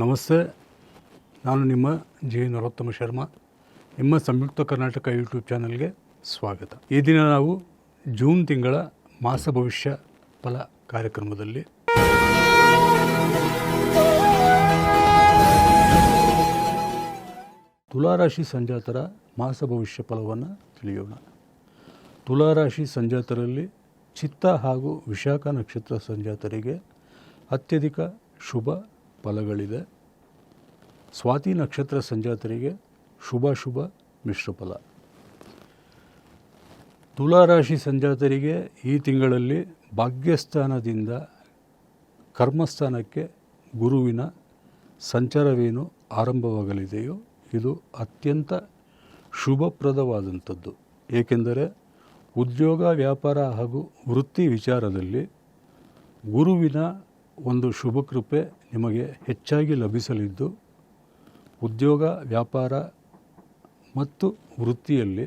ನಮಸ್ತೆ, ನಾನು ನಿಮ್ಮ ಜಿ ನರೋತ್ತಮ ಶರ್ಮಾ. ನಿಮ್ಮ ಸಂಯುಕ್ತ ಕರ್ನಾಟಕ ಯೂಟ್ಯೂಬ್ ಚಾನಲ್ಗೆ ಸ್ವಾಗತ. ಈ ದಿನ ನಾವು ಜೂನ್ ತಿಂಗಳ ಮಾಸ ಭವಿಷ್ಯ ಫಲ ಕಾರ್ಯಕ್ರಮದಲ್ಲಿ ತುಲಾರಾಶಿ ಸಂಜಾತರ ಮಾಸ ಭವಿಷ್ಯ ಫಲವನ್ನು ತಿಳಿಯೋಣ. ತುಲಾರಾಶಿ ಸಂಜಾತರಲ್ಲಿ ಚಿತ್ತ ಹಾಗೂ ವಿಶಾಖ ನಕ್ಷತ್ರ ಸಂಜಾತರಿಗೆ ಅತ್ಯಧಿಕ ಶುಭ ಫಲಗಳಿದೆ. ಸ್ವಾತಿ ನಕ್ಷತ್ರ ಸಂಜಾತರಿಗೆ ಶುಭ ಮಿಶ್ರ ಫಲ. ತುಲಾರಾಶಿ ಸಂಜಾತರಿಗೆ ಈ ತಿಂಗಳಲ್ಲಿ ಭಾಗ್ಯಸ್ಥಾನದಿಂದ ಕರ್ಮಸ್ಥಾನಕ್ಕೆ ಗುರುವಿನ ಸಂಚಾರವೇನು ಆರಂಭವಾಗಲಿದೆಯೋ ಇದು ಅತ್ಯಂತ ಶುಭಪ್ರದವಾದಂಥದ್ದು. ಏಕೆಂದರೆ ಉದ್ಯೋಗ, ವ್ಯಾಪಾರ ಹಾಗೂ ವೃತ್ತಿ ವಿಚಾರದಲ್ಲಿ ಗುರುವಿನ ಒಂದು ಶುಭ ಕೃಪೆ ನಿಮಗೆ ಹೆಚ್ಚಾಗಿ ಲಭಿಸಲಿದ್ದು, ಉದ್ಯೋಗ, ವ್ಯಾಪಾರ ಮತ್ತು ವೃತ್ತಿಯಲ್ಲಿ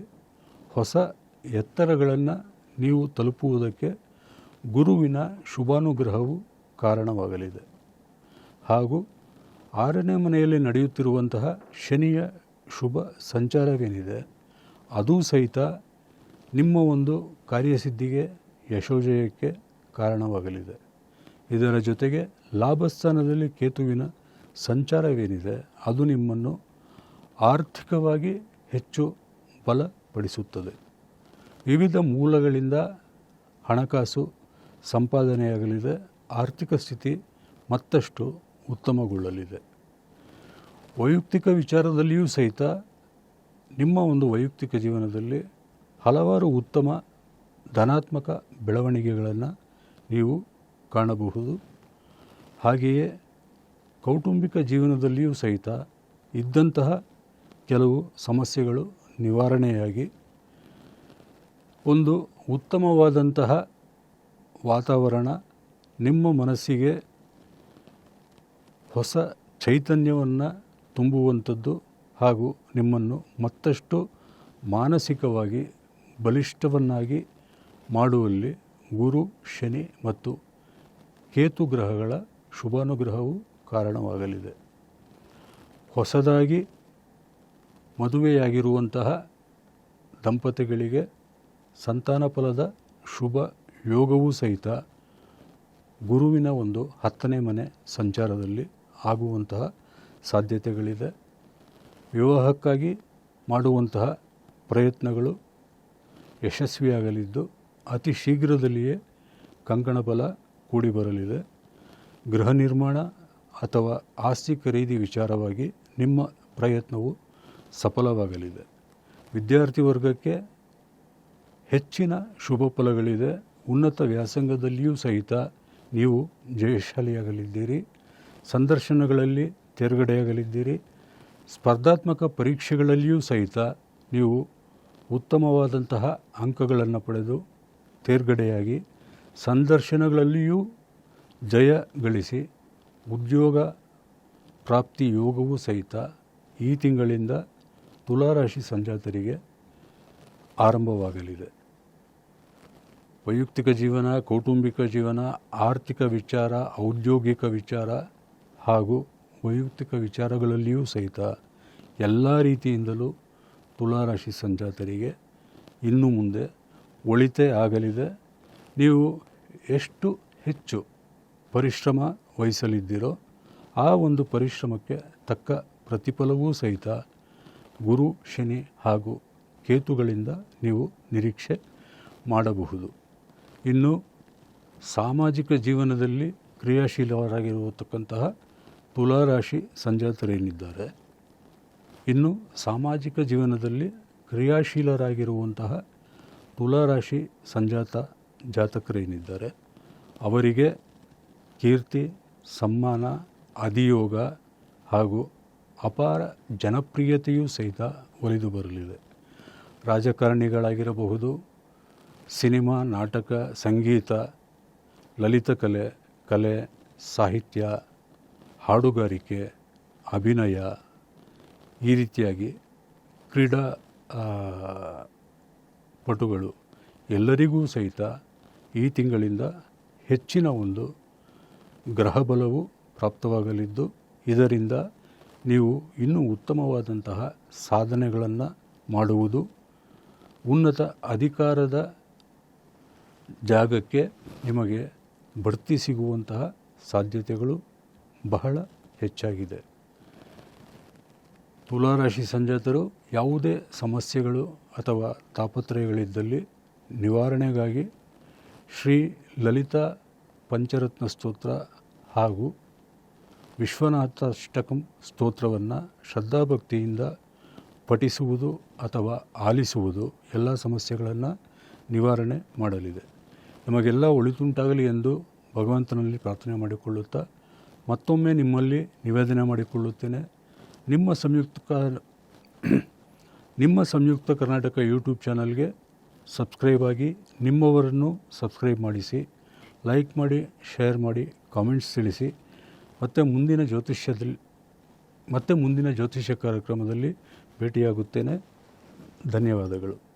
ಹೊಸ ಎತ್ತರಗಳನ್ನು ನೀವು ತಲುಪುವುದಕ್ಕೆ ಗುರುವಿನ ಶುಭಾನುಗ್ರಹವು ಕಾರಣವಾಗಲಿದೆ. ಹಾಗೂ 6ನೇ ಮನೆಯಲ್ಲಿ ನಡೆಯುತ್ತಿರುವಂತಹ ಶನಿಯ ಶುಭ ಸಂಚಾರವೇನಿದೆ ಅದೂ ಸಹಿತ ನಿಮ್ಮ ಒಂದು ಕಾರ್ಯಸಿದ್ಧಿಗೆ, ಯಶೋಜಯಕ್ಕೆ ಕಾರಣವಾಗಲಿದೆ. ಇದರ ಜೊತೆಗೆ ಲಾಭಸ್ಥಾನದಲ್ಲಿ ಕೇತುವಿನ ಸಂಚಾರವೇನಿದೆ ಅದು ನಿಮ್ಮನ್ನು ಆರ್ಥಿಕವಾಗಿ ಹೆಚ್ಚು ಬಲಪಡಿಸುತ್ತದೆ. ವಿವಿಧ ಮೂಲಗಳಿಂದ ಹಣಕಾಸು ಸಂಪಾದನೆಯಾಗಲಿದೆ. ಆರ್ಥಿಕ ಸ್ಥಿತಿ ಮತ್ತಷ್ಟು ಉತ್ತಮಗೊಳ್ಳಲಿದೆ. ವೈಯಕ್ತಿಕ ವಿಚಾರದಲ್ಲಿಯೂ ಸಹಿತ ನಿಮ್ಮ ಒಂದು ವೈಯಕ್ತಿಕ ಜೀವನದಲ್ಲಿ ಹಲವಾರು ಉತ್ತಮ ಧನಾತ್ಮಕ ಬೆಳವಣಿಗೆಗಳನ್ನು ನೀವು ಕಾಣಬಹುದು. ಹಾಗೆಯೇ ಕೌಟುಂಬಿಕ ಜೀವನದಲ್ಲಿಯೂ ಸಹಿತ ಇದ್ದಂತಹ ಕೆಲವು ಸಮಸ್ಯೆಗಳು ನಿವಾರಣೆಯಾಗಿ ಒಂದು ಉತ್ತಮವಾದಂತಹ ವಾತಾವರಣ ನಿಮ್ಮ ಮನಸ್ಸಿಗೆ ಹೊಸ ಚೈತನ್ಯವನ್ನು ತುಂಬುವಂಥದ್ದು ಹಾಗೂ ನಿಮ್ಮನ್ನು ಮತ್ತಷ್ಟು ಮಾನಸಿಕವಾಗಿ ಬಲಿಷ್ಠವನ್ನಾಗಿ ಮಾಡುವಲ್ಲಿ ಗುರು, ಶನಿ ಮತ್ತು ಕೇತು ಗ್ರಹಗಳ ಶುಭಾನುಗ್ರಹವು ಕಾರಣವಾಗಲಿದೆ. ಹೊಸದಾಗಿ ಮದುವೆಯಾಗಿರುವಂತಹ ದಂಪತಿಗಳಿಗೆ ಸಂತಾನ ಫಲದ ಶುಭ ಯೋಗವೂ ಸಹಿತ ಗುರುವಿನ ಒಂದು 10ನೇ ಮನೆ ಸಂಚಾರದಲ್ಲಿ ಆಗುವಂತಹ ಸಾಧ್ಯತೆಗಳಿದೆ. ವಿವಾಹಕ್ಕಾಗಿ ಮಾಡುವಂತಹ ಪ್ರಯತ್ನಗಳು ಯಶಸ್ವಿಯಾಗಲಿದ್ದು ಅತಿ ಶೀಘ್ರದಲ್ಲಿಯೇ ಕಂಕಣ ಫಲ ಕೂಡಿ ಬರಲಿದೆ. ಗೃಹ ನಿರ್ಮಾಣ ಅಥವಾ ಆಸ್ತಿ ಖರೀದಿ ವಿಚಾರವಾಗಿ ನಿಮ್ಮ ಪ್ರಯತ್ನವು ಸಫಲವಾಗಲಿದೆ. ವಿದ್ಯಾರ್ಥಿ ವರ್ಗಕ್ಕೆ ಹೆಚ್ಚಿನ ಶುಭ ಫಲಗಳಿದೆ. ಉನ್ನತ ವ್ಯಾಸಂಗದಲ್ಲಿಯೂ ಸಹಿತ ನೀವು ಜಯಶಾಲಿಯಾಗಲಿದ್ದೀರಿ. ಸಂದರ್ಶನಗಳಲ್ಲಿ ತೇರ್ಗಡೆಯಾಗಲಿದ್ದೀರಿ. ಸ್ಪರ್ಧಾತ್ಮಕ ಪರೀಕ್ಷೆಗಳಲ್ಲಿಯೂ ಸಹಿತ ನೀವು ಉತ್ತಮವಾದಂತಹ ಅಂಕಗಳನ್ನು ಪಡೆದು ತೇರ್ಗಡೆಯಾಗಿ ಸಂದರ್ಶನಗಳಲ್ಲಿಯೂ ಜಯ ಗಳಿಸಿ ಉದ್ಯೋಗ ಪ್ರಾಪ್ತಿ ಯೋಗವೂ ಸಹಿತ ಈ ತಿಂಗಳಿಂದ ತುಲಾರಾಶಿ ಸಂಜಾತರಿಗೆ ಆರಂಭವಾಗಲಿದೆ. ವೈಯಕ್ತಿಕ ಜೀವನ, ಕೌಟುಂಬಿಕ ಜೀವನ, ಆರ್ಥಿಕ ವಿಚಾರ, ಔದ್ಯೋಗಿಕ ವಿಚಾರ ಹಾಗೂ ವೈಯಕ್ತಿಕ ವಿಚಾರಗಳಲ್ಲಿಯೂ ಸಹಿತ ಎಲ್ಲ ರೀತಿಯಿಂದಲೂ ತುಲಾರಾಶಿ ಸಂಜಾತರಿಗೆ ಇನ್ನು ಮುಂದೆ ಒಳಿತೇ ಆಗಲಿದೆ. ನೀವು ಎಷ್ಟು ಹೆಚ್ಚು ಪರಿಶ್ರಮ ವಹಿಸಲಿದ್ದೀರೋ ಆ ಒಂದು ಪರಿಶ್ರಮಕ್ಕೆ ತಕ್ಕ ಪ್ರತಿಫಲವೂ ಸಹಿತ ಗುರು, ಶನಿ ಹಾಗೂ ಕೇತುಗಳಿಂದ ನೀವು ನಿರೀಕ್ಷೆ ಮಾಡಬಹುದು. ಇನ್ನು ಸಾಮಾಜಿಕ ಜೀವನದಲ್ಲಿ ಕ್ರಿಯಾಶೀಲರಾಗಿರತಕ್ಕಂತಹ ತುಲಾರಾಶಿ ಸಂಜಾತರೇನಿದ್ದಾರೆ, ಇನ್ನು ಸಾಮಾಜಿಕ ಜೀವನದಲ್ಲಿ ಕ್ರಿಯಾಶೀಲರಾಗಿರುವಂತಹ ತುಲಾರಾಶಿ ಸಂಜಾತ ಜಾತಕರೇನಿದ್ದಾರೆ ಅವರಿಗೆ ಕೀರ್ತಿ, ಸಮ್ಮಾನ, ಅಧಿಯೋಗ ಹಾಗೂ ಅಪಾರ ಜನಪ್ರಿಯತೆಯೂ ಸಹಿತ ಒಲಿದು ಬರಲಿದೆ. ರಾಜಕಾರಣಿಗಳಾಗಿರಬಹುದು, ಸಿನಿಮಾ, ನಾಟಕ, ಸಂಗೀತ, ಲಲಿತಕಲೆ, ಕಲೆ, ಸಾಹಿತ್ಯ, ಹಾಡುಗಾರಿಕೆ, ಅಭಿನಯ, ಈ ರೀತಿಯಾಗಿ ಕ್ರೀಡಾ ಪಟುಗಳು ಎಲ್ಲರಿಗೂ ಸಹಿತ ಈ ತಿಂಗಳಿಂದ ಹೆಚ್ಚಿನ ಒಂದು ಗ್ರಹಬಲವು ಪ್ರಾಪ್ತವಾಗಲಿದ್ದು ಇದರಿಂದ ನೀವು ಇನ್ನೂ ಉತ್ತಮವಾದಂತಹ ಸಾಧನೆಗಳನ್ನು ಮಾಡುವುದು, ಉನ್ನತ ಅಧಿಕಾರದ ಜಾಗಕ್ಕೆ ನಿಮಗೆ ಬಡ್ತಿ ಸಿಗುವಂತಹ ಸಾಧ್ಯತೆಗಳು ಬಹಳ ಹೆಚ್ಚಾಗಿದೆ. ತುಲಾರಾಶಿ ಸಂಜಾತರು ಯಾವುದೇ ಸಮಸ್ಯೆಗಳು ಅಥವಾ ತಾಪತ್ರಯಗಳಿದ್ದಲ್ಲಿ ನಿವಾರಣೆಗಾಗಿ ಶ್ರೀ ಲಲಿತಾ ಪಂಚರತ್ನ ಸ್ತೋತ್ರ ಹಾಗೂ ವಿಶ್ವನಾಥಾಷ್ಟಕಂ ಸ್ತೋತ್ರವನ್ನು ಶ್ರದ್ಧಾಭಕ್ತಿಯಿಂದ ಪಠಿಸುವುದು ಅಥವಾ ಆಲಿಸುವುದು ಎಲ್ಲ ಸಮಸ್ಯೆಗಳನ್ನು ನಿವಾರಣೆ ಮಾಡಲಿದೆ. ನಿಮಗೆಲ್ಲ ಒಳಿತುಂಟಾಗಲಿ ಎಂದು ಭಗವಂತನಲ್ಲಿ ಪ್ರಾರ್ಥನೆ ಮಾಡಿಕೊಳ್ಳುತ್ತಾ ಮತ್ತೊಮ್ಮೆ ನಿಮ್ಮಲ್ಲಿ ನಿವೇದನೆ ಮಾಡಿಕೊಳ್ಳುತ್ತೇನೆ. ನಿಮ್ಮ ಸಂಯುಕ್ತ ಕರ್ನಾಟಕ ಯೂಟ್ಯೂಬ್ ಚಾನಲ್ಗೆ ಸಬ್ಸ್ಕ್ರೈಬ್ ಆಗಿ, ನಿಮ್ಮವರನ್ನು ಸಬ್ಸ್ಕ್ರೈಬ್ ಮಾಡಿಸಿ, ಲೈಕ್ ಮಾಡಿ, ಶೇರ್ ಮಾಡಿ, ಕಾಮೆಂಟ್ಸ್ ತಿಳಿಸಿ. ಮತ್ತೆ ಮುಂದಿನ ಜ್ಯೋತಿಷ್ಯ ಕಾರ್ಯಕ್ರಮದಲ್ಲಿ ಭೇಟಿಯಾಗುತ್ತೇನೆ. ಧನ್ಯವಾದಗಳು.